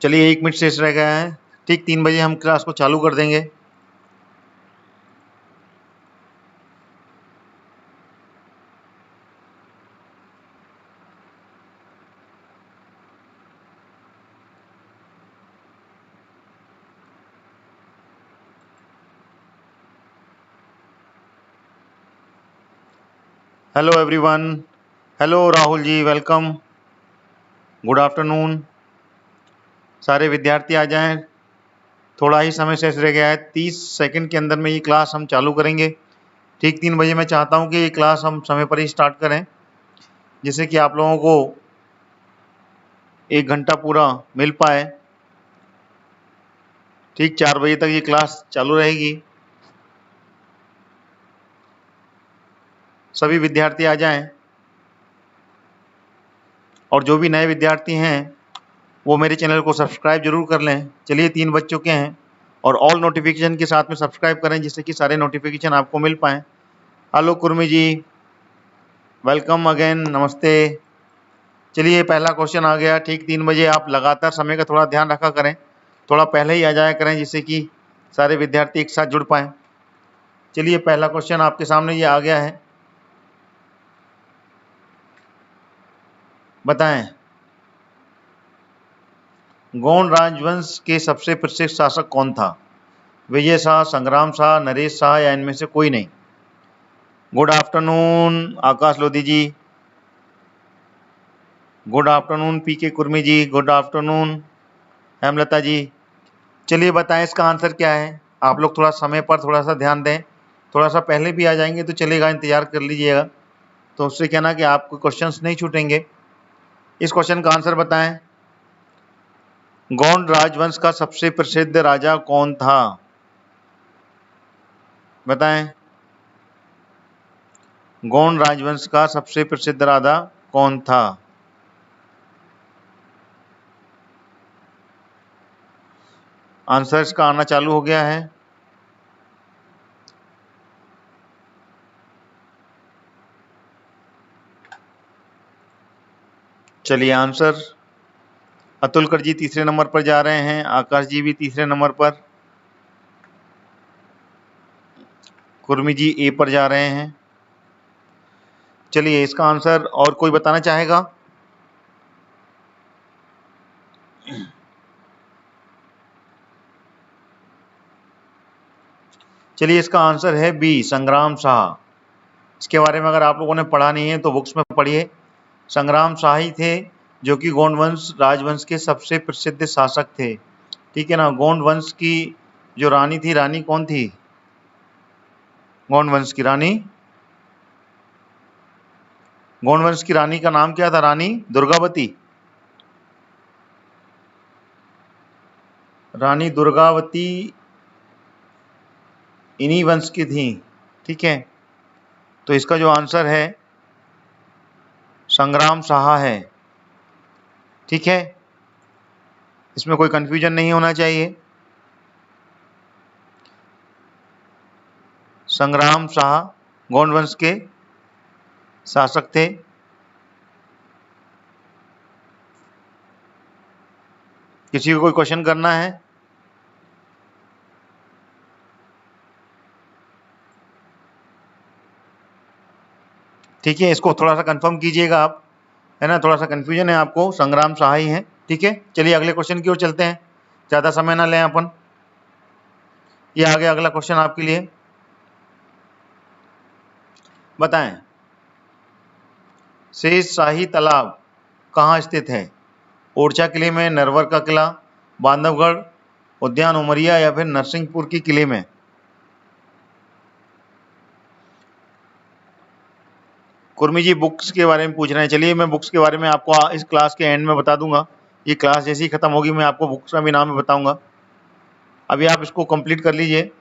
चलिए 1 मिनट शेष रह गया है। ठीक 3 बजे हम क्लास को चालू कर देंगे। Hello everyone, hello Rahul ji, welcome, good afternoon. सारे विद्यार्थी आ जाएं, थोड़ा ही समय शेष रह गया है। 30 सेकंड के अंदर में ये क्लास हम चालू करेंगे। ठीक 3 बजे मैं चाहता हूँ कि ये क्लास हम समय पर ही स्टार्ट करें, जिससे कि आप लोगों को 1 घंटा पूरा मिल पाए। ठीक 4 बजे तक ये क्लास चालू रहेगी। सभी विद्यार्थी आ जाएं, और जो भी नए विद्यार्थी हैं वो मेरे चैनल को सब्सक्राइब जरूर कर लें। चलिए 3 बज चुके हैं, और ऑल नोटिफिकेशन के साथ में सब्सक्राइब करें, जिससे कि सारे नोटिफिकेशन आपको मिल पाएँ। हेलो कुर्मी जी, वेलकम अगेन, नमस्ते। चलिए पहला क्वेश्चन आ गया। ठीक 3 बजे आप लगातार समय का थोड़ा ध्यान रखा करें, थोड़ा पहले ही आ जाया करें, जिससे कि सारे विद्यार्थी एक साथ जुड़ पाएँ। चलिए पहला क्वेश्चन आपके सामने ये आ गया है, बताएं गौड़ राजवंश के सबसे प्रसिद्ध शासक कौन था? विजय शाह, संग्राम शाह, नरेश शाह, या इनमें से कोई नहीं? गुड आफ्टरनून आकाश लोधी जी, गुड आफ्टरनून पीके कुर्मी जी, गुड आफ्टरनून हेमलता जी। चलिए बताएं इसका आंसर क्या है। आप लोग थोड़ा समय पर थोड़ा सा ध्यान दें, थोड़ा सा पहले भी आ जाएंगे तो चलेगा, इंतजार कर लीजिएगा, तो उससे कहना कि आपको क्वेश्चंस नहीं छूटेंगे। इस क्वेश्चन का आंसर बताएं, गौड़ राजवंश का सबसे प्रसिद्ध राजा कौन था? बताएं गौड़ राजवंश का सबसे प्रसिद्ध राजा कौन था? आंसर्स का आना चालू हो गया है। चलिए आंसर, अतुलकर जी तीसरे नंबर पर जा रहे हैं, आकाश जी भी तीसरे नंबर पर, कुर्मी जी ए पर जा रहे हैं। चलिए इसका आंसर और कोई बताना चाहेगा? चलिए इसका आंसर है बी, संग्राम शाह। इसके बारे में अगर आप लोगों ने पढ़ा नहीं है तो बुक्स में पढ़िए। संग्राम शाह ही थे जो कि गौड़ वंश राजवंश के सबसे प्रसिद्ध शासक थे। ठीक है ना। गौड़ वंश की जो रानी थी, रानी कौन थी? गौड़ वंश की रानी, गौड़ वंश की रानी का नाम क्या था? रानी दुर्गावती। रानी दुर्गावती इन्हीं वंश की थी। ठीक है, तो इसका जो आंसर है संग्राम शाह है। ठीक है, इसमें कोई कंफ्यूजन नहीं होना चाहिए। संग्राम शाह गौड़ वंश के शासक थे। किसी को कोई क्वेश्चन करना है? ठीक है, इसको थोड़ा सा कंफर्म कीजिएगा आप, है ना, थोड़ा सा कंफ्यूजन है आपको, संग्राम शाह ही हैं। ठीक है, चलिए अगले क्वेश्चन की ओर चलते हैं, ज़्यादा समय ना लें अपन। ये आ गया अगला क्वेश्चन आपके लिए, बताएं शेष शाही तालाब कहाँ स्थित है? ओरछा किले में, नरवर का किला, बांधवगढ़ उद्यान उमरिया, या फिर नरसिंहपुर की किले में? कुर्मी जी बुक्स के बारे में पूछ रहे हैं। चलिए मैं बुक्स के बारे में आपको इस क्लास के एंड में बता दूंगा। ये क्लास जैसी ही खत्म होगी मैं आपको बुक्स का भी नाम बताऊंगा। अभी आप इसको कंप्लीट कर लीजिए।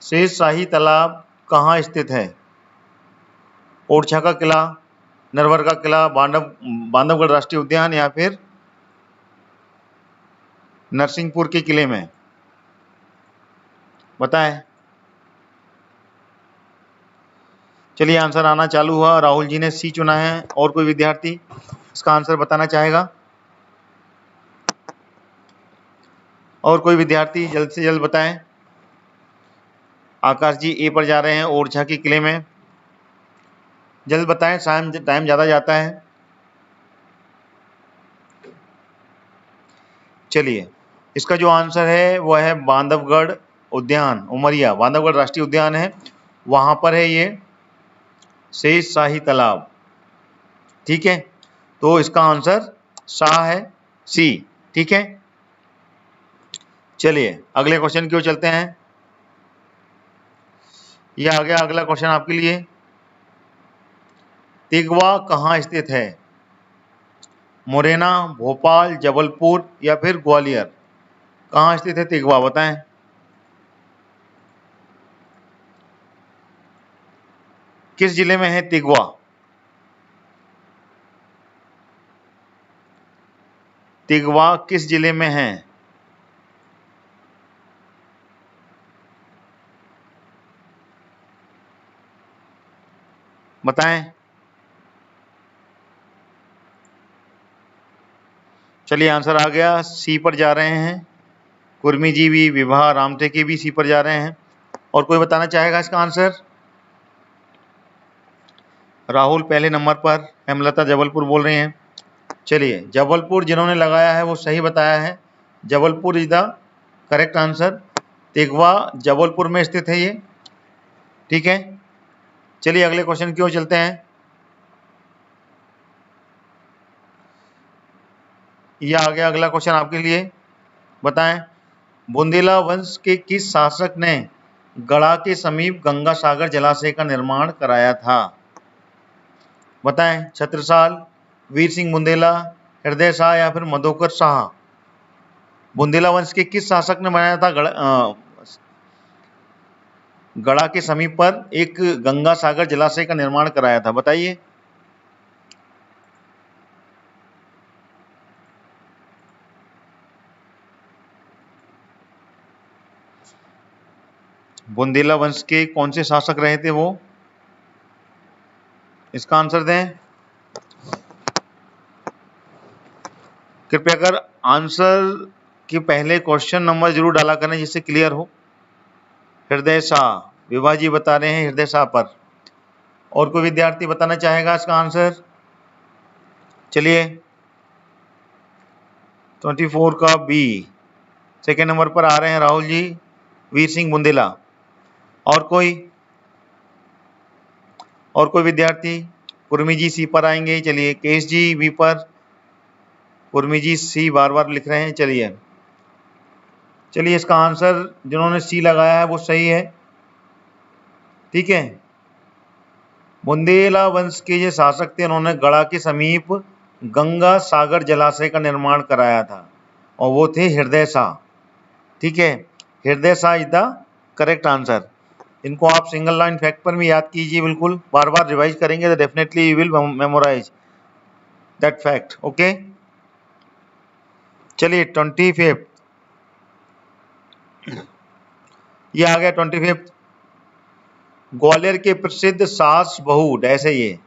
शेष शाही तालाब कहाँ स्थित है? ओरछा का किला, नरवर का किला, बांधवगढ़ राष्ट्रीय उद्यान, या फिर नरसिंहपुर के किले में? बताएं। चलिए आंसर आना चालू हुआ। राहुल जी ने सी चुना है। और कोई विद्यार्थी इसका आंसर बताना चाहेगा? और कोई विद्यार्थी जल्द से जल्द बताएं। आकाश जी ए पर जा रहे हैं ओरछा के किले में, जल्द बताएं, टाइम ज़्यादा जाता है। चलिए, इसका जो आंसर है वो है बांधवगढ़ उद्यान, उमरिया बांधवगढ़ राष्ट्रीय उद्यान है, वहां पर है ये शेषशाही तालाब। ठीक है, तो इसका आंसर शाह है, सी। ठीक है, चलिए अगले क्वेश्चन की ओर चलते हैं। यह आ गया अगला क्वेश्चन आपके लिए। तिगवा कहाँ स्थित है? मुरैना, भोपाल, जबलपुर या फिर ग्वालियर? कहाँ स्थित है तिगवा, बताएं। किस जिले में है तिगवा? तिगवा किस जिले में है? बताएं। चलिए आंसर आ गया, सी पर जा रहे हैं। कुर्मी जी भी, विभा, रामटेके भी सी पर जा रहे हैं। और कोई बताना चाहेगा इसका आंसर? राहुल पहले नंबर पर, हेमलता जबलपुर बोल रही हैं। चलिए, जबलपुर जिन्होंने लगाया है वो सही बताया है, Jabalpur is the correct answer. Tigawa Jabalpur में स्थित है ये। ठीक है, चलिए अगले क्वेश्चन की ओर चलते हैं। यह आ गया अगला क्वेश्चन आपके लिए, बताएं। बुंदेला वंश के किस शासक ने गढ़ा के समीप गंगा सागर जलाशय का निर्माण कराया था? बताएं। छत्रसाल, वीर सिंह बुंदेला, हृदय शाह या फिर मधोकर शाह? बुंदेला वंश के किस शासक ने बनाया था गढ़ा के समीप पर एक गंगा सागर जलाशय का निर्माण कराया था, बताइए। बुंदेला वंश के कौन से शासक रहे थे वो? इसका आंसर दें। कृपया कर आंसर के पहले क्वेश्चन नंबर जरूर डाला करें जिससे क्लियर हो। हृदय शाह, विभा जी बता रहे हैं हृदय शाह पर। और कोई विद्यार्थी बताना चाहेगा इसका आंसर? चलिए, 24 का बी, सेकेंड नंबर पर आ रहे हैं राहुल जी, वीर सिंह बुंदेला। और कोई विद्यार्थी? कुर्मी जी सी पर आएंगे। चलिए, केश जी बी पर, कुर्मी जी सी बार बार लिख रहे हैं। चलिए इसका आंसर जिन्होंने सी लगाया है वो सही है। ठीक है, बुंदेला वंश के जो शासक थे उन्होंने गढ़ा के समीप गंगा सागर जलाशय का निर्माण कराया था और वो थे हृदय शाह। ठीक है, हृदय Shah is the correct answer. इनको आप सिंगल लाइन फैक्ट पर भी याद कीजिए, बिल्कुल बार बार रिवाइज करेंगे तो definitely you will memorise that fact. Okay, चलिए 25, ये आ गया 25। ग्वालियर के प्रसिद्ध सास बहू डैश है ये।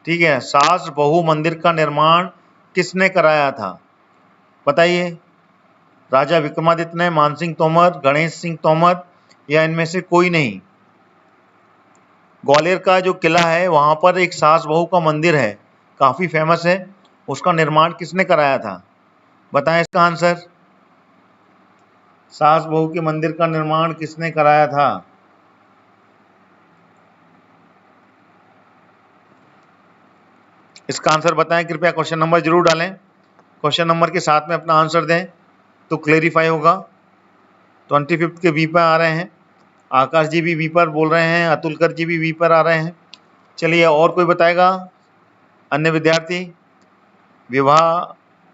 ठीक है, सास बहू मंदिर का निर्माण किसने कराया था, बताइए। राजा विक्रमादित्य ने, मान सिंह तोमर, गणेश सिंह तोमर या इनमें से कोई नहीं? ग्वालियर का जो किला है वहां पर एक सास बहू का मंदिर है, काफी फेमस है, उसका निर्माण किसने कराया था, बताएं इसका आंसर। सास बहू के मंदिर का निर्माण किसने कराया था? इसका आंसर बताएं कृपया, क्वेश्चन नंबर जरूर डालें, क्वेश्चन नंबर के साथ में अपना आंसर दें तो क्लेरिफाई होगा। 25 के बी पर आ रहे हैं, आकाश जी भी बी पर बोल रहे हैं, अतुलकर जी भी बी पर आ रहे हैं। चलिए और कोई बताएगा? अन्य विद्यार्थी? विवाह,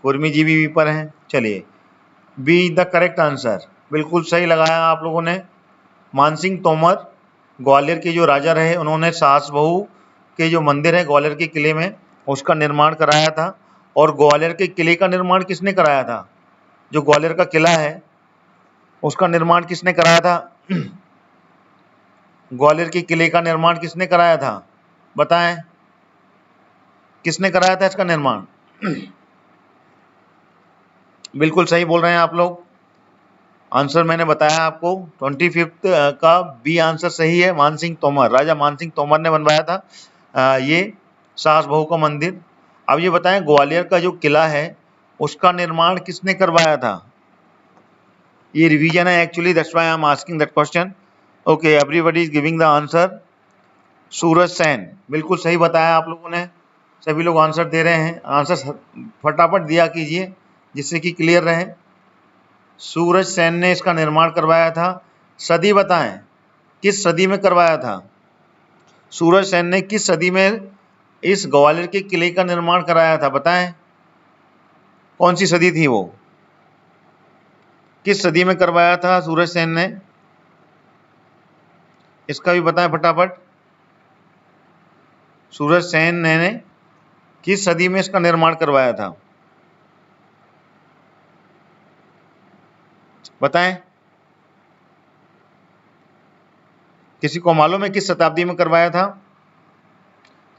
कुर्मी जी भी बी पर हैं। चलिए, बी द करेक्ट आंसर, बिल्कुल सही लगाया आप लोगों ने। मानसिंह तोमर ग्वालियर के जो राजा रहे, उन्होंने सास बहू के जो मंदिर है ग्वालियर के किले में उसका निर्माण कराया था। और ग्वालियर के किले का निर्माण किसने कराया था? जो ग्वालियर का किला है उसका निर्माण किसने कराया था? ग्वालियर के किले का निर्माण किसने कराया था, बताएं। किसने कराया था इसका निर्माण? बिल्कुल सही बोल रहे हैं आप लोग। आंसर मैंने बताया आपको 25th का बी आंसर सही है। मानसिंह तोमर, राजा मानसिंह तोमर ने बनवाया था ये सास बहू का मंदिर। अब ये बताएं ग्वालियर का जो किला है उसका निर्माण किसने करवाया था? ये रिवीजन है actually, that's why I am asking that question. Okay, everybody is giving the answer. Suraj Sen, बिल्कुल सही बताया आप लोगों ने, सभी लोग आंसर दे रहे हैं। आंसर फटाफट दिया कीजिए जिससे कि क्लियर रहे। सूरज सेन ने इसका निर्माण करवाया था। सदी बताएं, किस सदी में करवाया था? सूरज सेन ने किस सदी में इस ग्वालियर के किले का निर्माण कराया था? बताएं कौन सी सदी थी वो, किस सदी में करवाया था सूरज सेन ने? इसका भी बताएं फटाफट। सूरज सेन ने किस सदी में इसका निर्माण करवाया था? बताएं, किसी को मालूम है किस शताब्दी में करवाया था?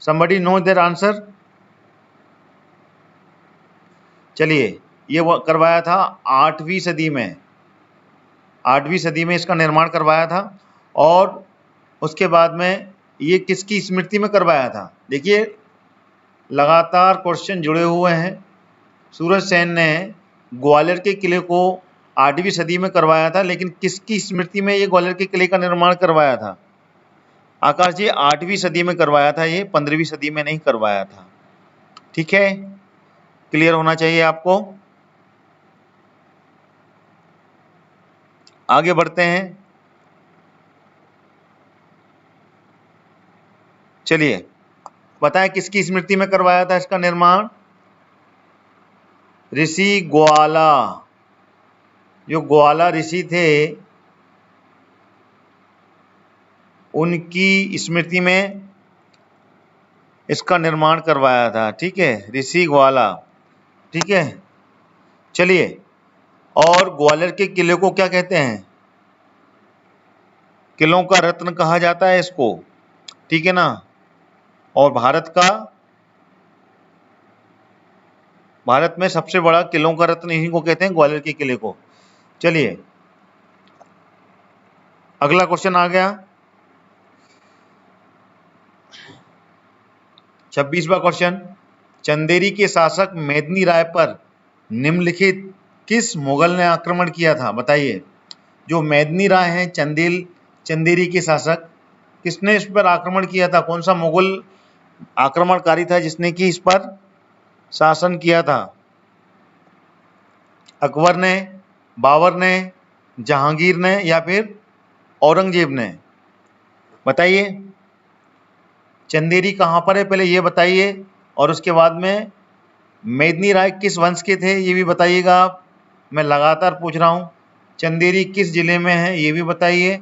somebody know their answer? चलिए, ये वो करवाया था 8वीं सदी में। 8वीं सदी में इसका निर्माण करवाया था। और उसके बाद में ये किसकी स्मृति में करवाया था? देखिए लगातार क्वेश्चन जुड़े हुए हैं। सूरज सेन ने ग्वालियर के किले को 8वीं सदी में करवाया था, लेकिन किसकी स्मृति में ये ग्वालियर के किले का निर्माण करवाया था? आकाश जी 8वीं सदी में करवाया था, ये 15वीं सदी में नहीं करवाया था। ठीक है, क्लियर होना चाहिए आपको। आगे बढ़ते हैं। चलिए बताएं किसकी स्मृति में करवाया था इसका निर्माण? ऋषि ग्वाला, जो ग्वाला ऋषि थे उनकी स्मृति में इसका निर्माण करवाया था। ठीक है, ऋषि ग्वाला। ठीक है, चलिए, और ग्वालियर के किले को क्या कहते हैं? किलों का रत्न कहा जाता है इसको, ठीक है ना। और भारत में सबसे बड़ा किलों का रत्न इन्हीं को कहते हैं, ग्वालियर के किले को। चलिए अगला क्वेश्चन आ गया, 26वां क्वेश्चन। चंदेरी के शासक मेदिनी राय पर निम्नलिखित किस मुगल ने आक्रमण किया था? बताइए, जो मेदिनी राय हैं चंदेरी के शासक, किसने इस पर आक्रमण किया था? कौन सा मुगल आक्रमणकारी था जिसने कि इस पर शासन किया था? अकबर ने, बाबर ने, जहांगीर ने या फिर औरंगजेब ने? बताइए, चंदेरी कहाँ पर है पहले ये बताइए, और उसके बाद में मेदिनी राय किस वंश के थे ये भी बताइएगा आप। मैं लगातार पूछ रहा हूँ, चंदेरी किस जिले में है ये भी बताइए,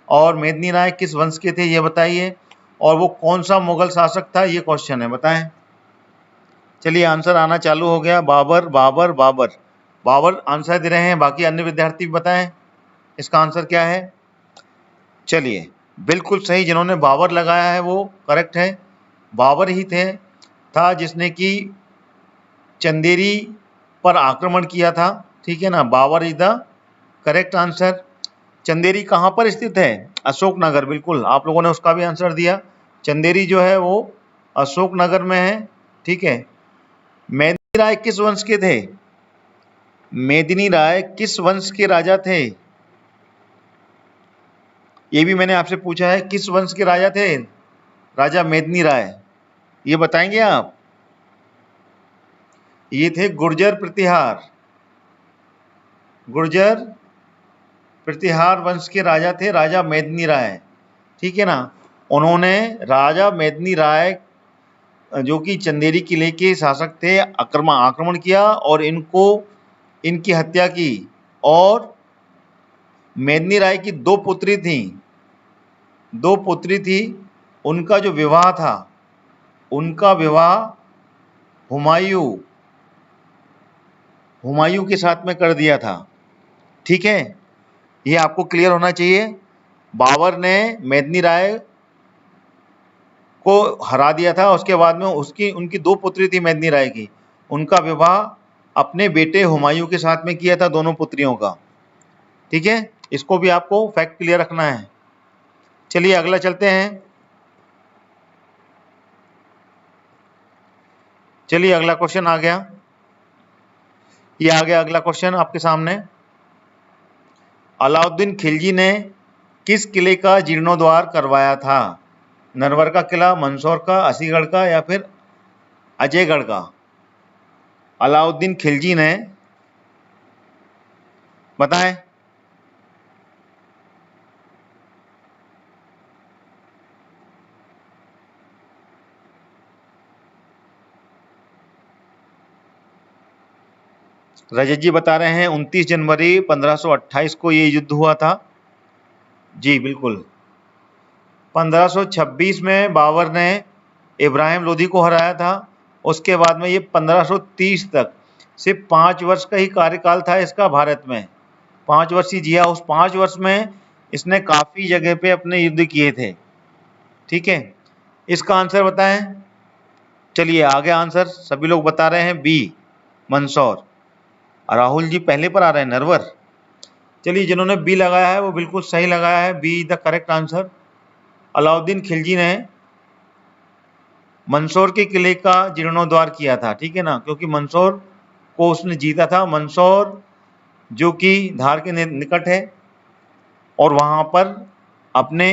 और मेदिनी राय किस वंश के थे ये बताइए, और वो कौन सा मुगल शासक था ये क्वेश्चन है, बताएं। चलिए आंसर आना चालू हो गया। बाबर बाबर बाबर बाबर आंसर दे रहे हैं, बाकी अन्य विद्यार्थी बताएं इसका आंसर क्या है। चलिए बिल्कुल सही, जिन्होंने बाबर लगाया है वो करेक्ट है। बाबर ही था जिसने कि चंदेरी पर आक्रमण किया था, ठीक है ना। Babur is the correct answer. Chanderi कहाँ पर स्थित है? अशोकनगर, बिल्कुल आप लोगों ने उसका भी आंसर दिया। चंदेरी जो है वो अशोकनगर में है, ठीक है। मेदिनी राय किस वंश के थे? मेदिनी राय किस वंश के राजा थे ये भी मैंने आपसे पूछा है, किस वंश के राजा थे राजा मेदिनी राय, ये बताएंगे आप। ये थे गुर्जर प्रतिहार वंश के राजा थे राजा मेदिनी राय, ठीक है ना। उन्होंने राजा मेदिनी राय जो कि चंदेरी किले के शासक थे आक्रमण किया और इनकी हत्या की। और मेदिनी राय की दो पुत्री थी, उनका जो विवाह था, उनका विवाह हुमायूं के साथ में कर दिया था, ठीक है। ये आपको क्लियर होना चाहिए। बाबर ने मेदिनी राय को हरा दिया था, उसके बाद में उनकी दो पुत्री थी मेदिनी राय की, उनका विवाह अपने बेटे हुमायूं के साथ में किया था, दोनों पुत्रियों का। ठीक है, इसको भी आपको फैक्ट क्लियर रखना है। चलिए अगला चलते हैं। चलिए अगला क्वेश्चन आ गया, ये आ गया अगला क्वेश्चन आपके सामने। अलाउद्दीन खिलजी ने किस किले का जीर्णोद्धार करवाया था? नरवर का किला, मंदसौर का, असीगढ़ का या फिर अजयगढ़ का? अलाउद्दीन खिलजी ने, बताएं। रजत जी बता रहे हैं 29 जनवरी 1528 को ये युद्ध हुआ था। जी बिल्कुल। 1526 में बाबर ने इब्राहिम लोदी को हराया था। उसके बाद में ये 1530 तक सिर्फ 5 वर्ष का ही कार्यकाल था इसका भारत में। 5 वर्ष ही जिया। उस 5 वर्ष में इसने काफ़ी जगह पे अपने युद्ध किए थे। ठीक है, इसका आंसर बताएं। चलिए आगे आंसर सभी लोग बता रहे हैं बी, मंदसौर। राहुल जी पहले पर आ रहे हैं, नरवर। चलिए जिन्होंने बी लगाया है वो बिल्कुल सही लगाया है, be the correct answer. Alauddin Khilji ने मंदसौर के किले का जीर्णोद्धार किया था, ठीक है ना, क्योंकि मंदसौर को उसने जीता था। मंदसौर जो कि धार के निकट है, और वहां पर अपने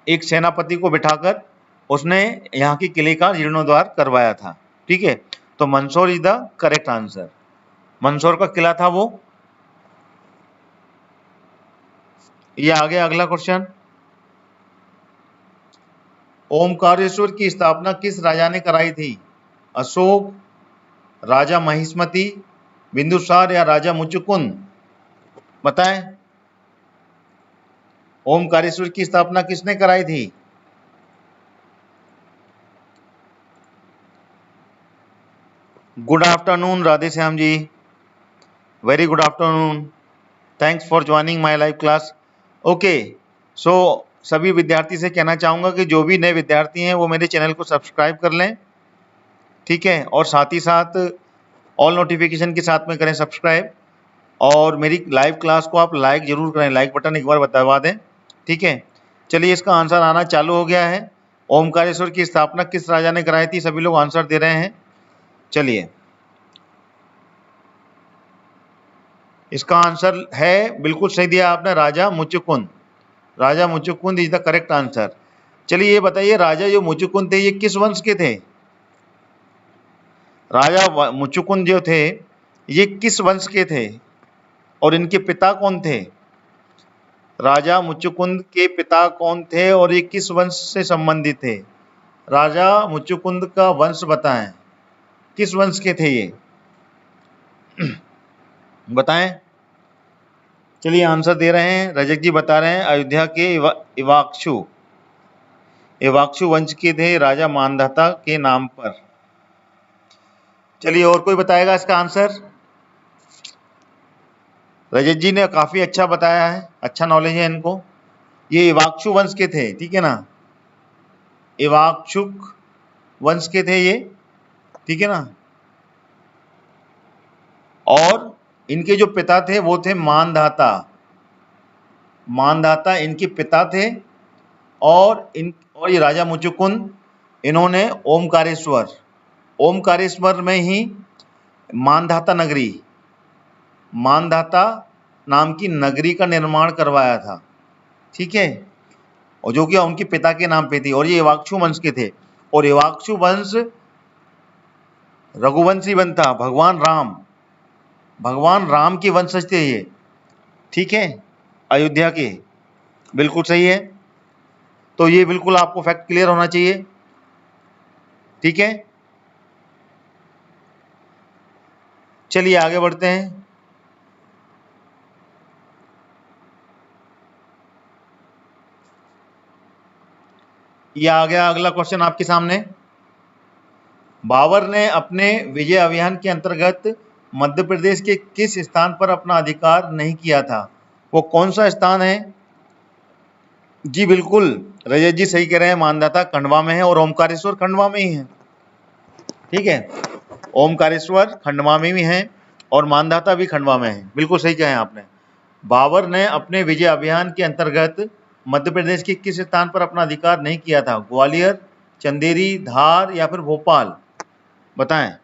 एक सेनापति को बिठाकर उसने यहाँ के किले का जीर्णोद्धार करवाया था। ठीक है, तो Mandsaur is the correct answer. Mandsaur का किला था वो। ये आ गया अगला क्वेश्चन। ओमकारेश्वर की स्थापना किस राजा ने कराई थी? अशोक, राजा महिष्मति, बिंदुसार या राजा मुचुकुंद? बताएं। ओमकारेश्वर की स्थापना किसने कराई थी? Good afternoon Radhe Shyam ji, very good afternoon, thanks for joining my live class. Okay, so सभी विद्यार्थी से कहना चाहूँगा कि जो भी नए विद्यार्थी हैं वो मेरे चैनल को सब्सक्राइब कर लें, ठीक है, और साथ ही साथ ऑल नोटिफिकेशन के साथ में करें सब्सक्राइब, और मेरी लाइव क्लास को आप लाइक जरूर करें, लाइक बटन एक बार दबा दें, ठीक है। चलिए इसका आंसर आना चालू हो गया है। ओमकारेश्वर की स्थापना किस राजा ने कराई थी? सभी लोग आंसर दे रहे हैं। चलिए इसका आंसर है, बिल्कुल सही दिया आपने, Raja Muchukund. Raja Muchukund is the correct answer. चलिए ये बताइए, राजा जो मुचुकुंद थे ये किस वंश के थे? राजा मुचुकुंद जो थे ये किस वंश के थे और इनके पिता कौन थे? राजा मुचुकुंद के पिता कौन थे और ये किस वंश से संबंधित थे? राजा मुचुकुंद का वंश बताएं, किस वंश के थे ये? बताएं। चलिए आंसर दे रहे हैं, रजक जी बता रहे हैं अयोध्या के इवाक्शु वंश के थे, राजा मानधाता के नाम पर। चलिए और कोई बताएगा इसका आंसर? रजत जी ने काफी अच्छा बताया है, अच्छा नॉलेज है इनको। ये इवाक्शु वंश के थे, ठीक है ना, इवाक्शुक वंश के थे ये, ठीक है ना। और इनके जो पिता थे वो थे मानधाता। मानधाता इनके पिता थे, और ये राजा मुचुकुंद, इन्होंने ओमकारेश्वर में ही मानधाता नाम की नगरी का निर्माण करवाया था, ठीक है, और जो कि उनके पिता के नाम पे थी, और ये इवाक्शु वंश के थे। और इवाक्शु वंश रघुवंशी वंश था, भगवान राम के वंशज थे ये, ठीक है, अयोध्या के। बिल्कुल सही है, तो ये बिल्कुल आपको फैक्ट क्लियर होना चाहिए, ठीक है। चलिए आगे बढ़ते हैं। ये आ गया अगला क्वेश्चन आपके सामने। बाबर ने अपने विजय अभियान के अंतर्गत मध्य प्रदेश के किस स्थान पर अपना अधिकार नहीं किया था? वो कौन सा स्थान है? जी बिल्कुल, रजत जी सही कह रहे हैं, मानधाता खंडवा में है और ओमकारेश्वर खंडवा में ही है, ठीक है, ओमकारेश्वर खंडवा में भी है और मानधाता भी खंडवा में है। बिल्कुल सही कहा आपने। बाबर ने अपने विजय अभियान के अंतर्गत मध्य प्रदेश के किस स्थान पर अपना अधिकार नहीं किया था? ग्वालियर, चंदेरी, धार या फिर भोपाल? बताएं।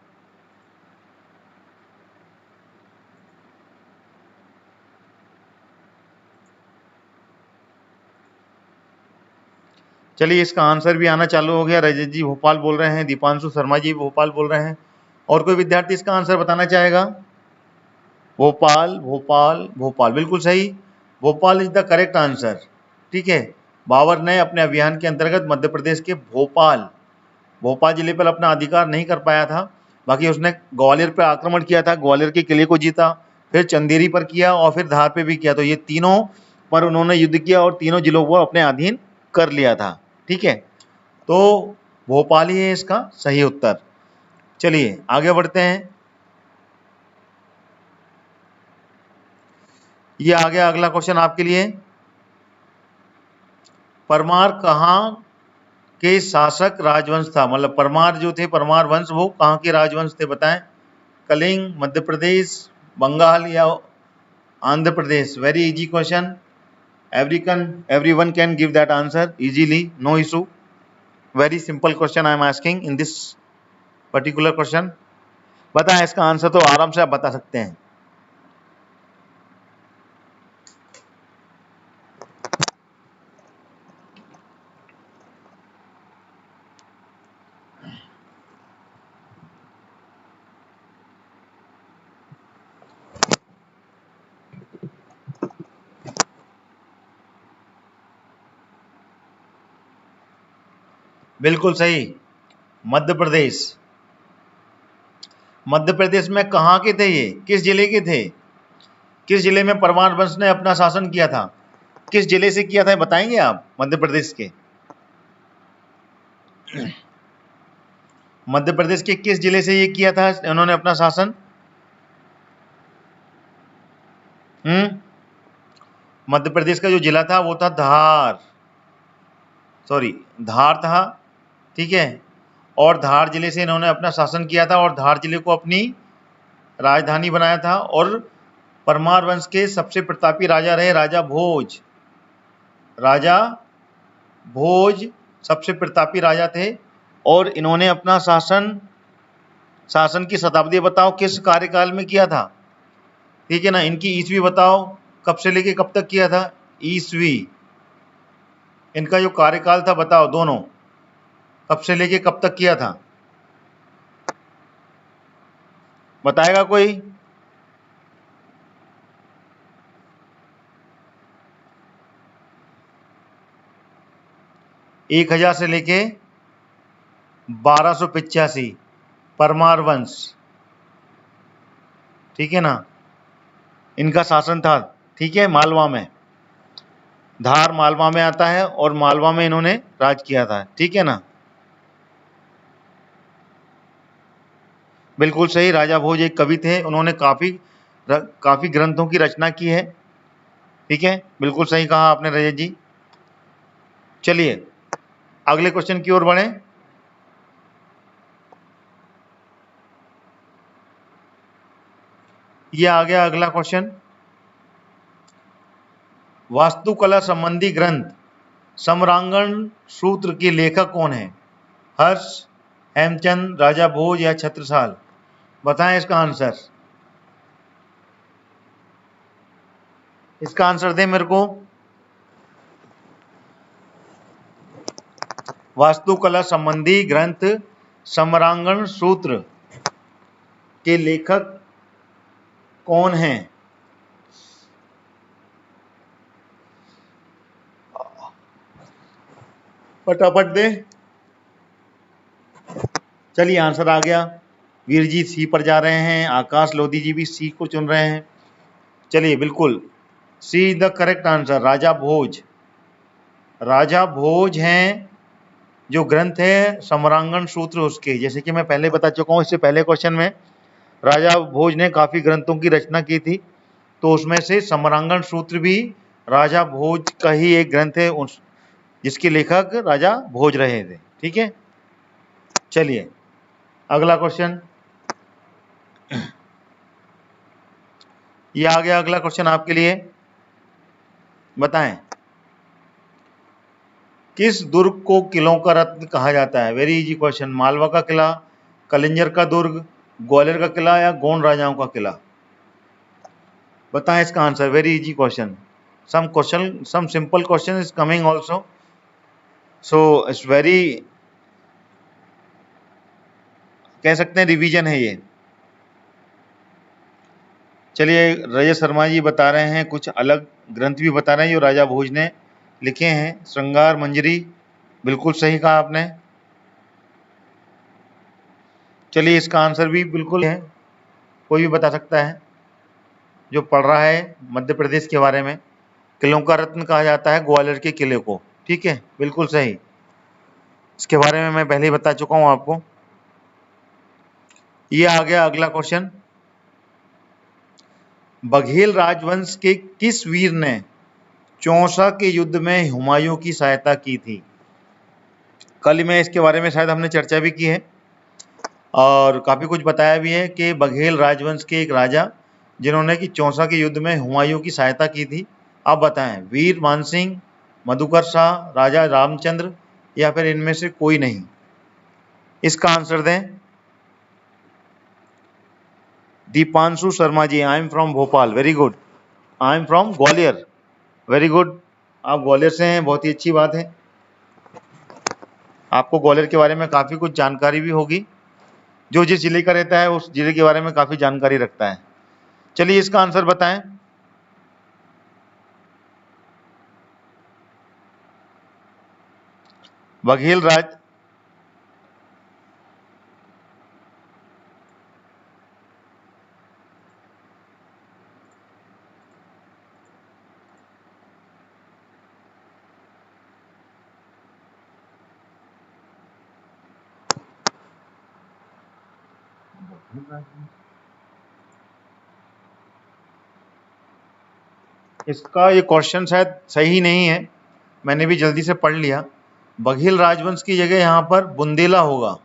चलिए, इसका आंसर भी आना चालू हो गया। रजत जी भोपाल बोल रहे हैं, दीपांशु शर्मा जी भोपाल बोल रहे हैं। और कोई विद्यार्थी इसका आंसर बताना चाहेगा? भोपाल, भोपाल, भोपाल, बिल्कुल सही। Bhopal is the correct answer. ठीक है, बाबर ने अपने अभियान के अंतर्गत मध्य प्रदेश के भोपाल जिले पर अपना अधिकार नहीं कर पाया था। बाकी उसने ग्वालियर पर आक्रमण किया था, ग्वालियर के किले को जीता, फिर चंदेरी पर किया और फिर धार पे भी किया। तो ये तीनों पर उन्होंने युद्ध किया और तीनों जिलों को अपने अधीन कर लिया था। ठीक है, तो भोपाल ही है इसका सही उत्तर। चलिए आगे बढ़ते हैं। ये आ गया अगला क्वेश्चन आपके लिए। परमार कहाँ के शासक राजवंश था? मतलब परमार जो थे, परमार वंश, वो कहाँ के राजवंश थे? बताएं। कलिंग, मध्य प्रदेश, बंगाल या Andhra Pradesh? Very easy question, everyone can give that answer easily, no issue. Very simple question I am asking in this particular question. बताएं इसका आंसर, तो आराम से आप बता सकते हैं। बिल्कुल सही, मध्य प्रदेश। मध्य प्रदेश में कहाँ के थे ये? किस जिले के थे? किस जिले में परमार वंश ने अपना शासन किया था? किस जिले से किया था बताएंगे आप? मध्य प्रदेश के, मध्य प्रदेश के किस जिले से ये किया था उन्होंने अपना शासन? मध्य प्रदेश का जो जिला था वो था धार था। ठीक है, और धार जिले से इन्होंने अपना शासन किया था और धार जिले को अपनी राजधानी बनाया था। और परमार वंश के सबसे प्रतापी राजा रहे राजा भोज सबसे प्रतापी राजा थे। और इन्होंने अपना शासन की शताब्दी बताओ किस कार्यकाल में किया था? ठीक है ना, इनकी ईस्वी बताओ, कब से लेके कब तक किया था? ईस्वी, इनका जो कार्यकाल था बताओ, दोनों कब से लेके कब तक किया था? बताएगा कोई? एक 1000 से लेके 1285 परमार वंश। ठीक है ना, इनका शासन था। ठीक है, मालवा में, धार मालवा में आता है और मालवा में इन्होंने राज किया था। ठीक है ना, बिल्कुल सही। राजा भोज एक कवि थे, उन्होंने काफी ग्रंथों की रचना की है। ठीक है, बिल्कुल सही कहा आपने रजत जी। चलिए अगले क्वेश्चन की ओर बढ़ें। ये आ गया अगला क्वेश्चन। वास्तुकला संबंधी ग्रंथ सम्रांगण सूत्र के लेखक कौन है? हर्ष, हेमचंद, राजा भोज या छत्रसाल? बताएं इसका आंसर। इसका आंसर दे मेरे को। वास्तुकला संबंधी ग्रंथ सम्रांगण सूत्र के लेखक कौन हैं? फटाफट दे। चलिए आंसर आ गया। वीरजीत सी पर जा रहे हैं, आकाश लोधी जी भी सी को चुन रहे हैं। चलिए बिल्कुल सी इज द करेक्ट आंसर। राजा भोज हैं जो ग्रंथ है सम्रांगण सूत्र उसके, जैसे कि मैं पहले बता चुका हूँ इससे पहले क्वेश्चन में, राजा भोज ने काफी ग्रंथों की रचना की थी, तो उसमें से सम्रांगण सूत्र भी राजा भोज का ही एक ग्रंथ है, जिसके लेखक राजा भोज रहे थे। ठीक है, चलिए अगला क्वेश्चन। ये आ गया अगला क्वेश्चन आपके लिए। बताएं किस दुर्ग को किलों का रत्न कहा जाता है? Very easy question. मालवा का किला, कलिंजर का दुर्ग, ग्वालियर का किला या गोंड राजाओं का किला? बताएं इसका answer. Very easy question. Some simple question is coming also, so it's very, कह सकते हैं रिवीजन है ये। चलिए रजत शर्मा जी बता रहे हैं, कुछ अलग ग्रंथ भी बता रहे हैं जो राजा भोज ने लिखे हैं। श्रृंगार मंजरी, बिल्कुल सही कहा आपने। चलिए इसका आंसर भी बिल्कुल है, कोई भी बता सकता है जो पढ़ रहा है मध्य प्रदेश के बारे में। किलों का रत्न कहा जाता है ग्वालियर के किले को। ठीक है, बिल्कुल सही। इसके बारे में मैं पहले ही बता चुका हूं आपको। ये आ गया अगला क्वेश्चन। बघेल राजवंश के किस वीर ने चौसा के युद्ध में हुमायूं की सहायता की थी? कल में इसके बारे में शायद हमने चर्चा भी की है और काफी कुछ बताया भी है कि बघेल राजवंश के एक राजा जिन्होंने कि चौसा के युद्ध में हुमायूं की सहायता की थी। आप बताएं, वीर मानसिंह, मधुकर शाह, राजा रामचंद्र या फिर इनमें से कोई नहीं? इसका आंसर दें। Deepanshu Sharma ji, I am from Bhopal. Very good. I am from Gwalior. Very good, आप ग्वालियर से हैं, बहुत ही अच्छी बात है। आपको ग्वालियर के बारे में काफी कुछ जानकारी भी होगी। जो जिस जिले का रहता है उस जिले के बारे में काफी जानकारी रखता है। चलिए इसका आंसर बताएं। बघेल राज इसका ये क्वेश्चन शायद सही नहीं है, मैंने भी जल्दी से पढ़ लिया। बघेल राजवंश की जगह यहाँ पर बुंदेला होगा।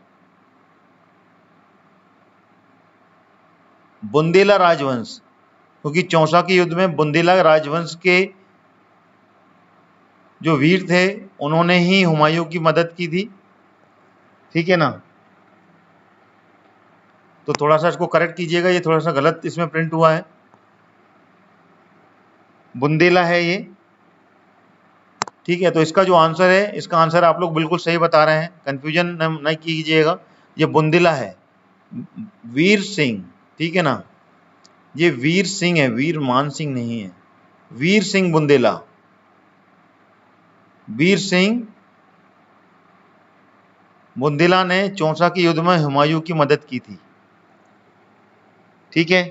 बुंदेला राजवंश, क्योंकि चौसा के युद्ध में बुंदेला राजवंश के जो वीर थे उन्होंने ही हुमायूं की मदद की थी। ठीक है ना, तो थोड़ा सा इसको करेक्ट कीजिएगा, ये थोड़ा सा गलत इसमें प्रिंट हुआ है। बुंदेला है ये। ठीक है, तो इसका जो आंसर है, इसका आंसर आप लोग बिल्कुल सही बता रहे हैं, कंफ्यूजन नहीं कीजिएगा। ये बुंदेला है, वीर सिंह। ठीक है ना, ये वीर सिंह है, वीर मान सिंह नहीं है। वीर सिंह बुंदेला, वीर सिंह बुंदेला ने चौसा के युद्ध में हुमायूं की मदद की थी। ठीक है,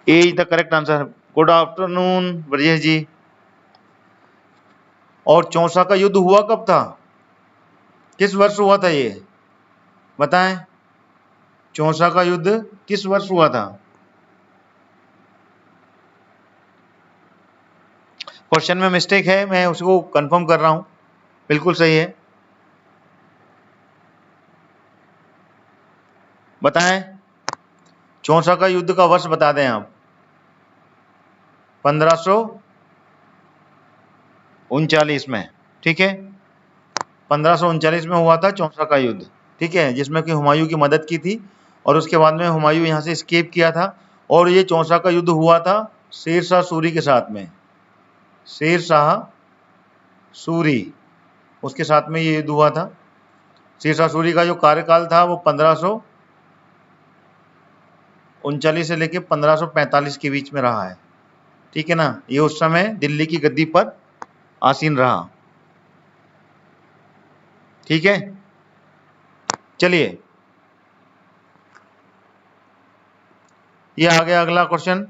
A is the correct answer. Good afternoon Brajesh ji. और चौसा का युद्ध हुआ कब था? किस वर्ष हुआ था ये बताएं? चौसा का युद्ध किस वर्ष हुआ था? क्वेश्चन में मिस्टेक है, मैं उसको कंफर्म कर रहा हूं, बिल्कुल सही है। बताएं, चौसा का युद्ध का वर्ष बता दें आप। 1539 में। ठीक है, 1539 में हुआ था चौसा का युद्ध। ठीक है, जिसमें कि हुमायूं की मदद की थी और उसके बाद में हुमायूं यहाँ से एस्केप किया था। और ये चौसा का युद्ध हुआ था शेर शाह सूरी के साथ में। शेर शाह सूरी, उसके साथ में ये युद्ध हुआ था। शेर शाह सूरी का जो कार्यकाल था वो 1539 से लेकर 1545 के बीच में रहा है। ठीक है ना, ये उस समय दिल्ली की गद्दी पर आसीन रहा। ठीक है, चलिए ये आ गया अगला क्वेश्चन।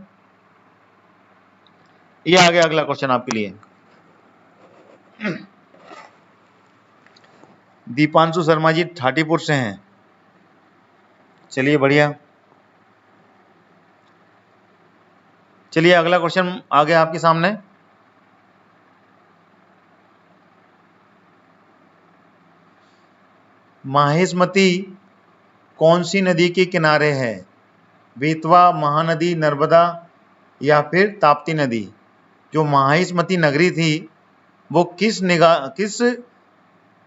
ये आ गया अगला क्वेश्चन आपके लिए। दीपांशु शर्मा जी ठाटीपुर से हैं। चलिए बढ़िया। चलिए अगला क्वेश्चन आ गया आपके सामने। माहिष्मती कौन सी नदी के किनारे है? बेतवा, महानदी, नर्मदा या फिर ताप्ती नदी? जो माहिष्मती नगरी थी वो किस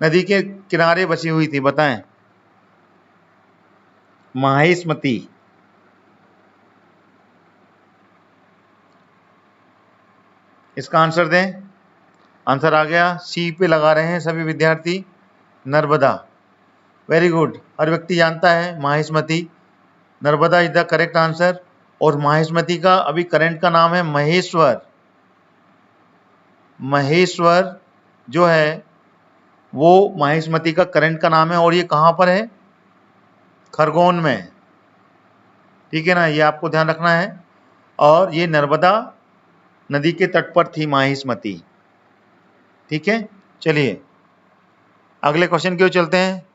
नदी के किनारे बसी हुई थी, बताएं। माहिष्मती। इसका आंसर दें। आंसर आ गया, सी पे लगा रहे हैं सभी विद्यार्थी, नर्मदा। वेरी गुड, हर व्यक्ति जानता है Mahishmati, Narmada is the correct answer. और माहिष्मती का अभी करंट का नाम है महेश्वर। महेश्वर जो है वो माहिष्मती का करंट का नाम है, और ये कहाँ पर है? खरगोन में, ठीक है ना, ये आपको ध्यान रखना है। और ये नर्मदा नदी के तट पर थी माहिष्मती, ठीक है। चलिए अगले क्वेश्चन की ओर चलते हैं।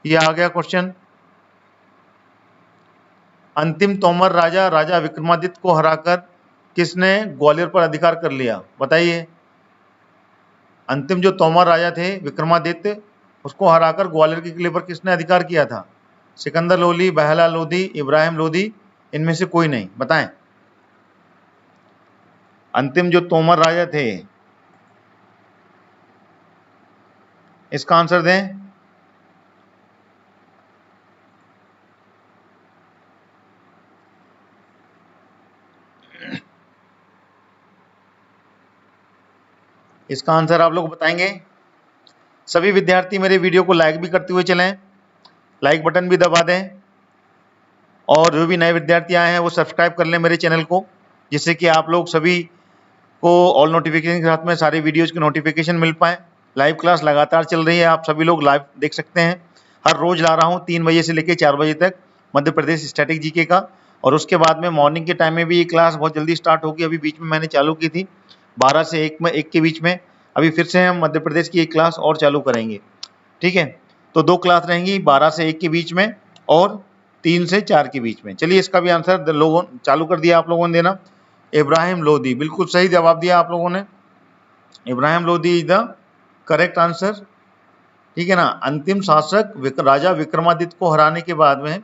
ये आ गया क्वेश्चन, अंतिम तोमर राजा राजा विक्रमादित्य को हराकर किसने ग्वालियर पर अधिकार कर लिया? बताइए। अंतिम जो तोमर राजा थे विक्रमादित्य, उसको हराकर ग्वालियर के किले पर किसने अधिकार किया था? सिकंदर लोदी, बहला लोदी, इब्राहिम लोदी, इनमें से कोई नहीं, बताएं। अंतिम जो तोमर राजा थे, इसका आंसर दें। इसका आंसर आप लोग बताएंगे। सभी विद्यार्थी मेरे वीडियो को लाइक भी करते हुए चलें, लाइक बटन भी दबा दें, और जो भी नए विद्यार्थी आए हैं वो सब्सक्राइब कर लें मेरे चैनल को, जिससे कि आप लोग सभी को ऑल नोटिफिकेशन के साथ में सारे वीडियोज की नोटिफिकेशन मिल पाए। लाइव क्लास लगातार चल रही है, आप सभी लोग लाइव देख सकते हैं। हर रोज ला रहा हूँ 3 बजे से लेकर 4 बजे तक मध्य प्रदेश स्टैटिक जीके का, और उसके बाद में मॉर्निंग के टाइम में भी ये क्लास बहुत जल्दी स्टार्ट होगी। अभी बीच में मैंने चालू की थी 12 से 1 के बीच में, अभी फिर से हम मध्य प्रदेश की एक क्लास और चालू करेंगे, ठीक है। तो 2 क्लास रहेंगी 12 से 1 के बीच में और 3 से 4 के बीच में। चलिए इसका भी आंसर लोगों चालू कर दिया आप लोगों ने देना। इब्राहिम लोदी, बिल्कुल सही जवाब दिया आप लोगों ने। Ibrahim Lodi is the correct answer, ठीक है ना। अंतिम शासक राजा विक्रमादित्य को हराने के बाद में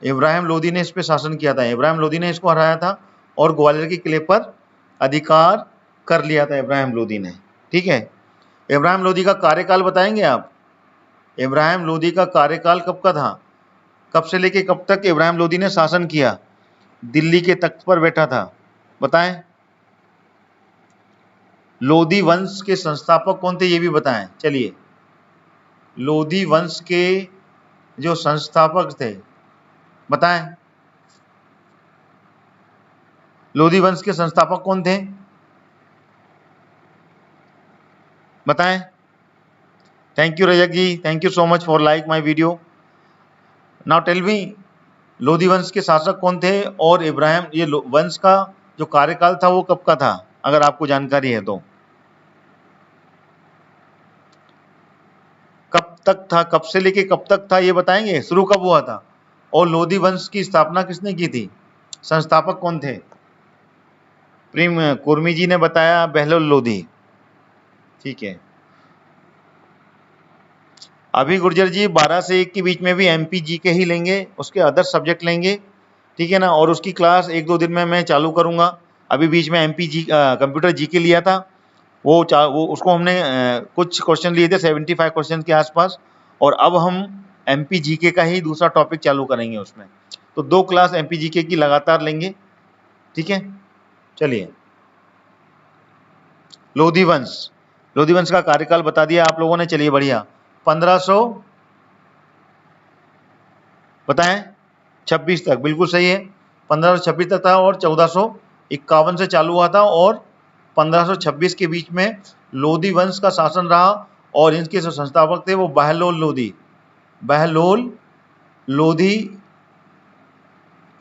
इब्राहिम लोदी ने इस पे शासन किया था। इब्राहिम लोदी ने इसको हराया था और ग्वालियर के किले पर अधिकार कर लिया था इब्राहिम लोदी ने, ठीक है। इब्राहिम लोदी का कार्यकाल बताएंगे आप? इब्राहिम लोदी का कार्यकाल कब का था? कब से लेके कब तक इब्राहिम लोदी ने शासन किया, दिल्ली के तख्त पर बैठा था, बताएं। लोदी वंश के संस्थापक कौन थे, ये भी बताएं। चलिए, लोदी वंश के जो संस्थापक थे बताएं। लोदी वंश के संस्थापक कौन थे, बताएं। Thank you Rajak ji, thank you so much for like my video. Now tell me, Lodi वंश के शासक कौन थे, और इब्राहिम ये वंश का जो कार्यकाल था वो कब का था, अगर आपको जानकारी है तो। कब तक था, कब से लेके कब तक था, ये बताएंगे। शुरू कब हुआ था, और लोदी वंश की स्थापना किसने की थी, संस्थापक कौन थे? प्रेम कुर्मी जी ने बताया बहलोल लोधी, ठीक है। अभी गुर्जर जी 12 से 1 के बीच में भी एमपी जी के ही लेंगे, उसके अदर सब्जेक्ट लेंगे, ठीक है ना। और उसकी क्लास 1-2 दिन में मैं चालू करूंगा। अभी बीच में एमपी जी कंप्यूटर जी के लिया था, वो उसको हमने कुछ क्वेश्चन लिए थे 75 क्वेश्चन के आसपास, और अब हम एमपी जीके का ही दूसरा टॉपिक चालू करेंगे उसमें। तो 2 क्लास एमपी जीके की लगातार लेंगे, ठीक है। चलिए, लोधी वंश का कार्यकाल बता दिया आप लोगों ने। चलिए बढ़िया, 1500 बताएं 26 तक, बिल्कुल सही है। 1526 तक था और 1451 से चालू हुआ था, और 1526 के बीच में लोधी वंश का शासन रहा, और इनके जो संस्थापक थे वो बहलोल लोधी,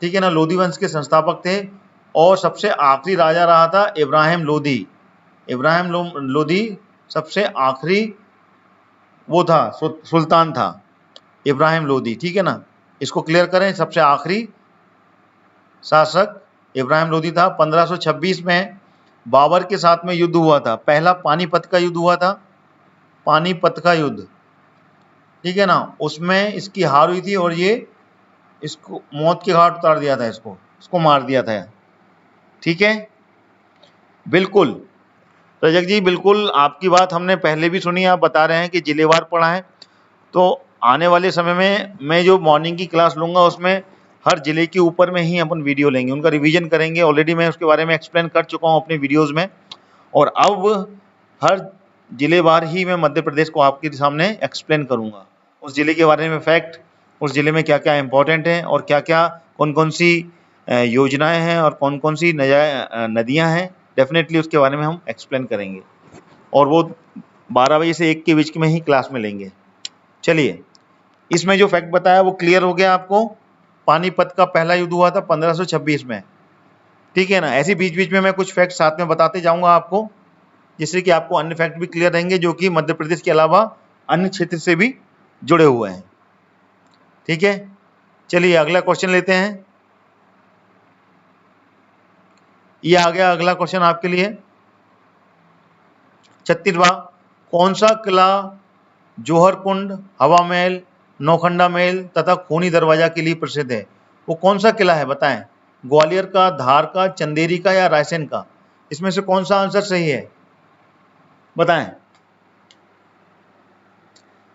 ठीक है ना, लोधी वंश के संस्थापक थे। और सबसे आखिरी राजा रहा था इब्राहिम लोधी सबसे आखिरी वो था, सुल्तान था इब्राहिम लोधी, ठीक है ना। इसको क्लियर करें, सबसे आखिरी शासक इब्राहिम लोधी था। 1526 में बाबर के साथ में युद्ध हुआ था। पहला पानीपत का युद्ध हुआ था, पानीपत का युद्ध, ठीक है ना, उसमें इसकी हार हुई थी और ये इसको मौत के घाट उतार दिया था, इसको मार दिया था। ठीक है, बिल्कुल रजक जी, बिल्कुल आपकी बात हमने पहले भी सुनी। आप बता रहे हैं कि जिलेवार पढ़ा है, तो आने वाले समय में मैं जो मॉर्निंग की क्लास लूँगा उसमें हर जिले के ऊपर में ही अपन वीडियो लेंगे, उनका रिवीजन करेंगे। ऑलरेडी मैं उसके बारे में एक्सप्लेन कर चुका हूँ अपने वीडियोस में, और अब हर जिलेवार ही मैं मध्य प्रदेश को आपके सामने एक्सप्लेन करूँगा, उस जिले के बारे में फैक्ट, उस जिले में क्या क्या इम्पोर्टेंट है और क्या क्या कौन कौन सी योजनाएं हैं और कौन कौन सी नदियाँ हैं, डेफिनेटली उसके बारे में हम एक्सप्लेन करेंगे, और वो 12 बजे से 1 के बीच में ही क्लास में लेंगे। चलिए, इसमें जो फैक्ट बताया वो क्लियर हो गया आपको। पानीपत का पहला युद्ध हुआ था 1526 में, ठीक है ना। ऐसे बीच बीच में मैं कुछ फैक्ट साथ में बताते जाऊंगा आपको, जिससे कि आपको अन्य फैक्ट भी क्लियर रहेंगे जो कि मध्य प्रदेश के अलावा अन्य क्षेत्र से भी जुड़े हुए हैं। ठीक है, चलिए अगला क्वेश्चन लेते हैं। ये आ गया अगला क्वेश्चन आपके लिए, 36वां। कौन सा किला जौहर कुंड, हवा महल, नौखंडा महल तथा खूनी दरवाजा के लिए प्रसिद्ध है? वो कौन सा किला है बताएं? ग्वालियर का, धार का, चंदेरी का या रायसेन का? इसमें से कौन सा आंसर सही है बताएं।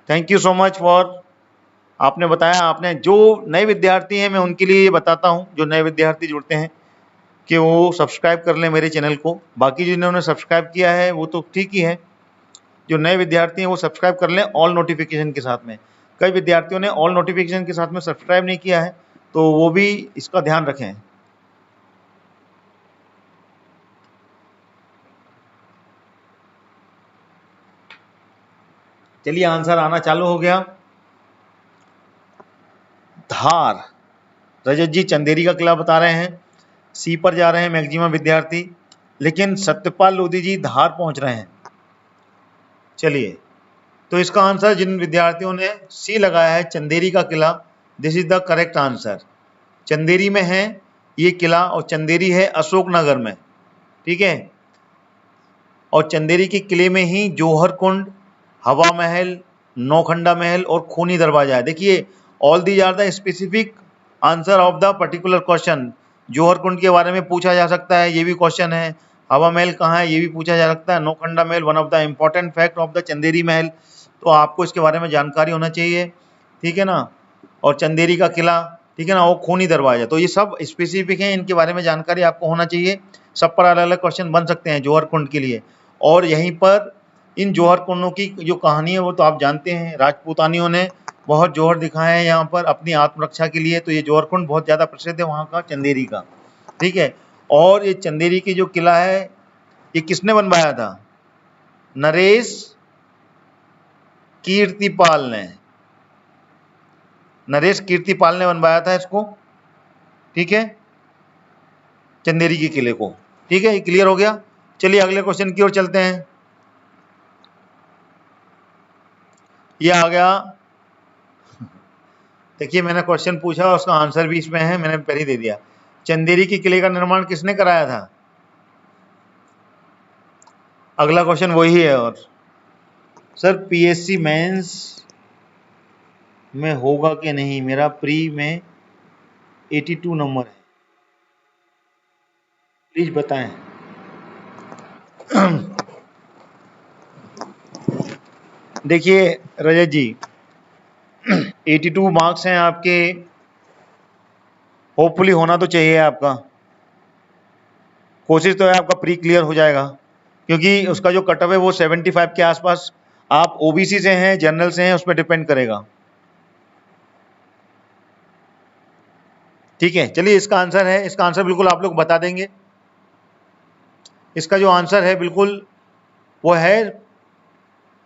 Thank you so much for, आपने बताया। आपने, जो नए विद्यार्थी हैं मैं उनके लिए ये बताता हूं, जो नए विद्यार्थी जुड़ते हैं कि वो सब्सक्राइब कर लें मेरे चैनल को। बाकी जिन्होंने सब्सक्राइब किया है वो तो ठीक ही है, जो नए विद्यार्थी हैं वो सब्सक्राइब कर लें ऑल नोटिफिकेशन के साथ में। कई विद्यार्थियों ने ऑल नोटिफिकेशन के साथ में सब्सक्राइब नहीं किया है, तो वो भी इसका ध्यान रखें। चलिए, आंसर आना चालू हो गया। धार, रजत जी चंदेरी का किला बता रहे हैं, सी पर जा रहे हैं मैक्सिमम विद्यार्थी, लेकिन सत्यपाल लोधी जी धार पहुंच रहे हैं। चलिए, तो इसका आंसर जिन विद्यार्थियों ने सी लगाया है, चंदेरी का किला, this is the correct answer. Chanderi में है ये किला, और चंदेरी है अशोकनगर में, ठीक है। और चंदेरी के किले में ही जौहर कुंड, हवा महल, नौखंडा महल और खूनी दरवाजा है। देखिए, all these are the specific answer of the particular question. Jauhar Kund के बारे में पूछा जा सकता है, ये भी क्वेश्चन है। हवा महल कहाँ है, ये भी पूछा जा सकता है। नौखंडा महल one of the important fact of the Chanderi महल, तो आपको इसके बारे में जानकारी होना चाहिए, ठीक है ना। और चंदेरी का किला, ठीक है ना, वो खूनी दरवाजा, तो ये सब स्पेसिफिक हैं, इनके बारे में जानकारी आपको होना चाहिए। सब पर अलग अलग क्वेश्चन बन सकते हैं जौहर कुंड के लिए। और यहीं पर इन जौहर कुंडों की जो कहानी है वो तो आप जानते हैं, राजपूतानियों ने बहुत जौहर दिखाए हैं यहाँ पर अपनी आत्मरक्षा के लिए, तो ये जौहर कुंड बहुत ज़्यादा प्रसिद्ध है वहाँ का, चंदेरी का, ठीक है। और ये चंदेरी की जो किला है, ये किसने बनवाया था? नरेश कीर्तिपाल ने, नरेश कीर्तिपाल ने बनवाया था इसको, ठीक है, चंदेरी के किले को, ठीक है। ये क्लियर हो गया। चलिए अगले क्वेश्चन की ओर चलते हैं। ये आ गया, देखिए मैंने क्वेश्चन पूछा, उसका आंसर भी इसमें है, मैंने पहले ही दे दिया। चंदेरी के किले का निर्माण किसने कराया था? अगला क्वेश्चन वही है। और सर पीएससी मेंस में होगा कि नहीं? मेरा प्री में 82 नंबर है, प्लीज बताएं। देखिए रजत जी, 82 मार्क्स हैं आपके, होपफुली होना तो चाहिए आपका, कोशिश तो है आपका प्री क्लियर हो जाएगा, क्योंकि उसका जो कट ऑफ है वो 75 के आसपास। आप ओबीसी से हैं, जनरल से हैं, उस पर डिपेंड करेगा, ठीक है। चलिए, इसका आंसर है, इसका आंसर बिल्कुल आप लोग बता देंगे। इसका जो आंसर है बिल्कुल वो है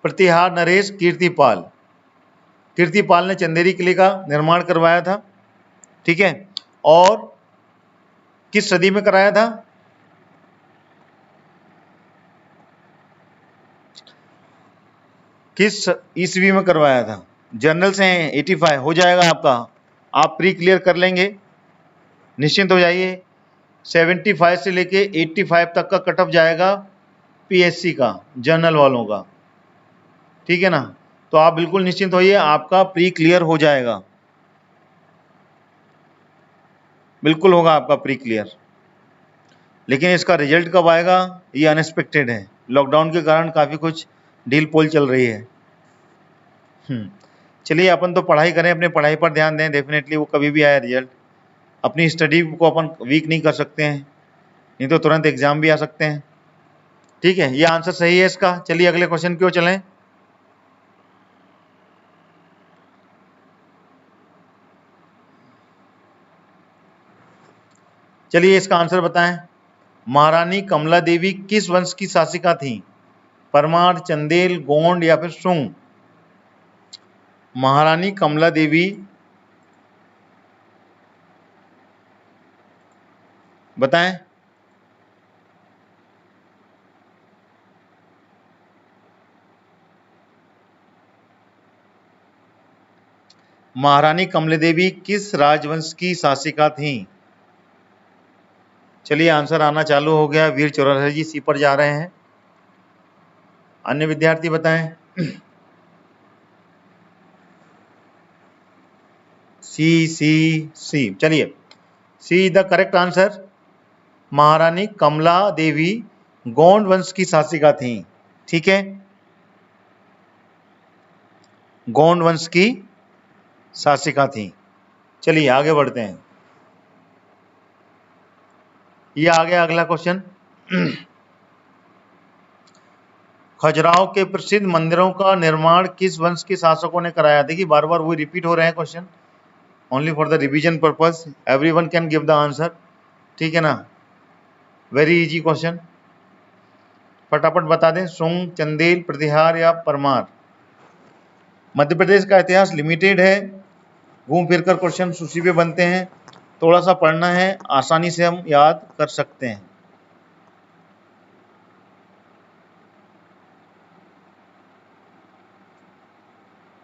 प्रतिहार नरेश कीर्तिपाल। कीर्तिपाल ने चंदेरी किले का निर्माण करवाया था, ठीक है। और किस सदी में कराया था? किस ईस्वी में करवाया था? जनरल से हैं, 85 हो जाएगा आपका, आप प्री क्लियर कर लेंगे, निश्चिंत हो जाइए। 75 से लेके 85 तक का कट ऑफ जाएगा पीएससी का, जनरल वालों का, ठीक है ना। तो आप बिल्कुल निश्चिंत होइए, आपका प्री क्लियर हो जाएगा, बिल्कुल होगा आपका प्री क्लियर। लेकिन इसका रिजल्ट कब आएगा ये अनएक्सपेक्टेड है, लॉकडाउन के कारण काफ़ी कुछ डील पोल चल रही है। चलिए अपन तो पढ़ाई करें, अपने पढ़ाई पर ध्यान दें, डेफिनेटली वो कभी भी आए रिजल्ट। अपनी स्टडी को अपन वीक नहीं कर सकते हैं, नहीं तो तुरंत एग्जाम भी आ सकते हैं, ठीक है। ये आंसर सही है इसका। चलिए अगले क्वेश्चन की ओर चलें। चलिए इसका आंसर बताएं। महारानी कमला देवी किस वंश की शासिका थी? परमार, चंदेल, गोंड या फिर सुंग? महारानी कमला देवी बताएं। महारानी कमला देवी किस राजवंश की शासिका थी? चलिए आंसर आना चालू हो गया। वीर चौरसिया जी सी पर जा रहे हैं। अन्य विद्यार्थी बताएं। सी। चलिए सी द करेक्ट आंसर। महारानी कमला देवी गोंड वंश की शासिका थी, ठीक है, गोंड वंश की शासिका थी। चलिए आगे बढ़ते हैं। ये आ गया अगला क्वेश्चन। खजुराहो के प्रसिद्ध मंदिरों का निर्माण किस वंश के शासकों ने कराया? देखिए बार बार वही रिपीट हो रहे हैं question, only for the revision purpose, everyone can give the answer, ठीक है ना। वेरी इजी क्वेश्चन, फटाफट बता दें। सुंग, चंदेल, प्रतिहार या परमार? मध्य प्रदेश का इतिहास लिमिटेड है, घूम फिर कर क्वेश्चन उसी पे बनते हैं, थोड़ा सा पढ़ना है, आसानी से हम याद कर सकते हैं।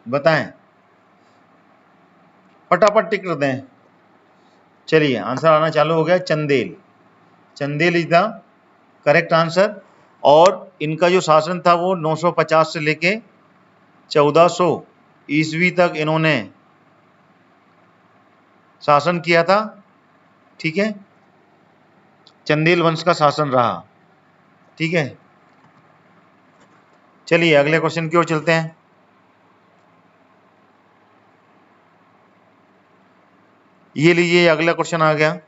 बताएं, फटाफट टिक कर दें। चलिए आंसर आना चालू हो गया। Chandel, Chandel is the correct answer. और इनका जो शासन था वो 950 से लेके 1400 ईस्वी तक इन्होंने शासन किया था, ठीक है, चंदेल वंश का शासन रहा, ठीक है। चलिए अगले क्वेश्चन की ओर चलते हैं। ये लीजिए अगला क्वेश्चन आ गया।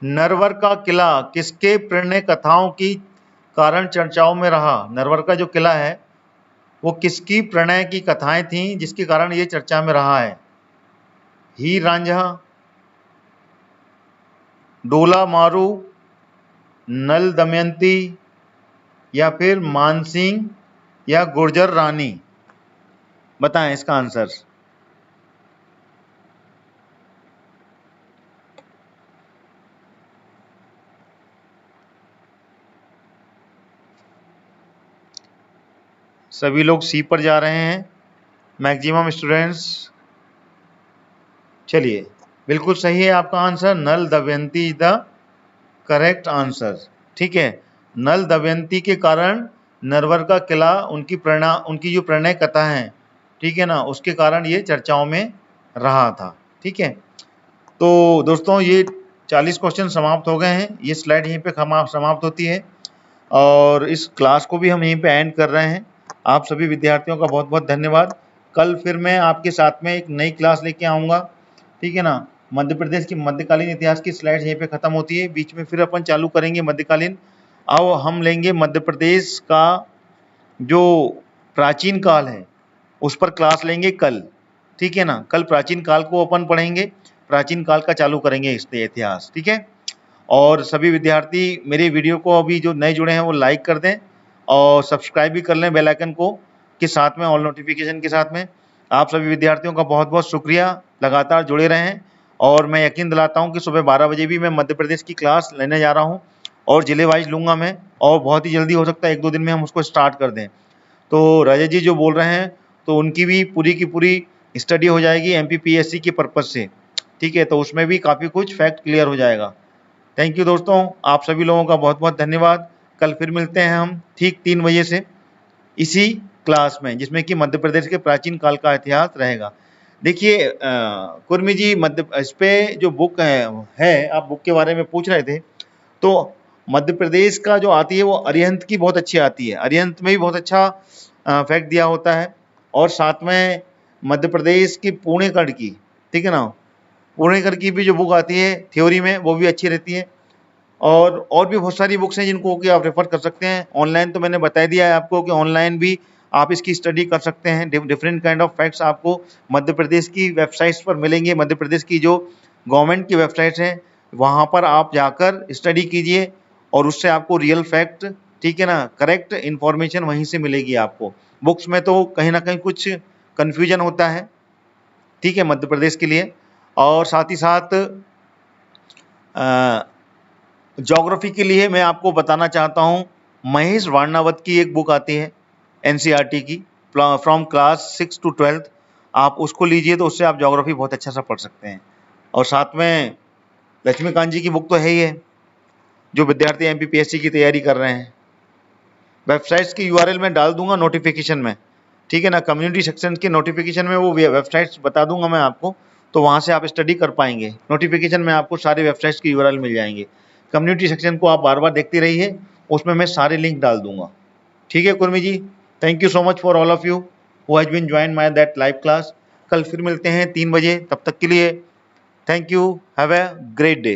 नरवर का किला किसके प्रणय कथाओं की कारण चर्चाओं में रहा? नरवर का जो किला है वो किसकी प्रणय की कथाएं थी जिसके कारण ये चर्चा में रहा है? हीर रांझा, डोला मारू, नल दमयंती या फिर मानसिंह या गुर्जर रानी? बताएं इसका आंसर। सभी लोग सी पर जा रहे हैं, मैक्सिमम स्टूडेंट्स। चलिए बिल्कुल सही है आपका answer, Nal Damayanti is the correct answer, ठीक है। नल दमयंती के कारण नरवर का किला उनकी जो प्रणय कथा है, ठीक है ना, उसके कारण ये चर्चाओं में रहा था, ठीक है। तो दोस्तों ये 40 क्वेश्चन समाप्त हो गए हैं। ये स्लाइड यहीं पे समाप्त होती है और इस क्लास को भी हम यहीं पे एंड कर रहे हैं। आप सभी विद्यार्थियों का बहुत बहुत धन्यवाद। कल फिर मैं आपके साथ में एक नई क्लास लेके आऊँगा, ठीक है ना। मध्य प्रदेश की मध्यकालीन इतिहास की स्लाइड यहीं पे खत्म होती है, बीच में फिर अपन चालू करेंगे मध्यकालीन। अब हम लेंगे मध्य प्रदेश का जो प्राचीन काल है उस पर क्लास लेंगे कल, ठीक है ना। कल प्राचीन काल को अपन पढ़ेंगे, प्राचीन काल का चालू करेंगे इससे इतिहास, ठीक है। और सभी विद्यार्थी मेरे वीडियो को अभी जो नए जुड़े हैं वो लाइक कर दें और सब्सक्राइब भी कर लें बेल आइकन को के साथ में, ऑल नोटिफिकेशन के साथ में। आप सभी विद्यार्थियों का बहुत बहुत शुक्रिया, लगातार जुड़े रहें। और मैं यकीन दिलाता हूं कि सुबह 12 बजे भी मैं मध्य प्रदेश की क्लास लेने जा रहा हूं और जिले वाइज लूँगा मैं, और बहुत ही जल्दी हो सकता है 1-2 दिन में हम उसको स्टार्ट कर दें। तो राजा जी जो बोल रहे हैं तो उनकी भी पूरी की पूरी स्टडी हो जाएगी MPPSC के पर्पज़ से, ठीक है, तो उसमें भी काफ़ी कुछ फैक्ट क्लियर हो जाएगा। थैंक यू दोस्तों, आप सभी लोगों का बहुत बहुत धन्यवाद। कल फिर मिलते हैं हम ठीक 3 बजे से इसी क्लास में, जिसमें कि मध्य प्रदेश के प्राचीन काल का इतिहास रहेगा। देखिए कुर्मी जी, मध्य इस पे जो बुक है आप बुक के बारे में पूछ रहे थे, तो मध्य प्रदेश का जो आती है वो अरिहंत की बहुत अच्छी आती है। अरिहंत में भी बहुत अच्छा फैक्ट दिया होता है, और साथ में मध्य प्रदेश की पुणेकढ़ की, ठीक है ना, पुणेकढ़ की भी जो बुक आती है थ्योरी में, वो भी अच्छी रहती है। और भी बहुत सारी बुक्स हैं जिनको कि आप रेफर कर सकते हैं। ऑनलाइन तो मैंने बता दिया है आपको कि ऑनलाइन भी आप इसकी स्टडी कर सकते हैं। डिफरेंट काइंड ऑफ फैक्ट्स आपको मध्य प्रदेश की वेबसाइट्स पर मिलेंगे। मध्य प्रदेश की जो गवर्नमेंट की वेबसाइट्स हैं वहाँ पर आप जाकर स्टडी कीजिए, और उससे आपको रियल फैक्ट, ठीक है ना, करेक्ट इन्फॉर्मेशन वहीं से मिलेगी आपको। बुक्स में तो कहीं ना कहीं कुछ कन्फ्यूजन होता है, ठीक है, मध्य प्रदेश के लिए। और साथ ही साथ ज्योग्राफी के लिए मैं आपको बताना चाहता हूँ, महेश वारणावत की एक बुक आती है एनसीईआरटी की, फ्रॉम क्लास 6 to 12th, आप उसको लीजिए तो उससे आप ज्योग्राफी बहुत अच्छा सा पढ़ सकते हैं। और साथ में लक्ष्मीकांत जी की बुक तो है ही है, जो विद्यार्थी एमपीपीएससी की तैयारी कर रहे हैं। वेबसाइट्स की यूआरएल मैं डाल दूंगा नोटिफिकेशन में, ठीक है ना, कम्युनिटी सेक्शन के नोटिफिकेशन में वो वेबसाइट्स बता दूंगा मैं आपको, तो वहाँ से आप स्टडी कर पाएंगे। नोटिफिकेशन में आपको सारे वेबसाइट्स की यूआरएल मिल जाएंगे। कम्युनिटी सेक्शन को आप बार बार देखते रहिए, उसमें मैं सारे लिंक डाल दूंगा। ठीक है Kurmi ji, thank you so much for all of you who has been join my that live class. कल फिर मिलते हैं 3 बजे, तब तक के लिए thank you, have a great day.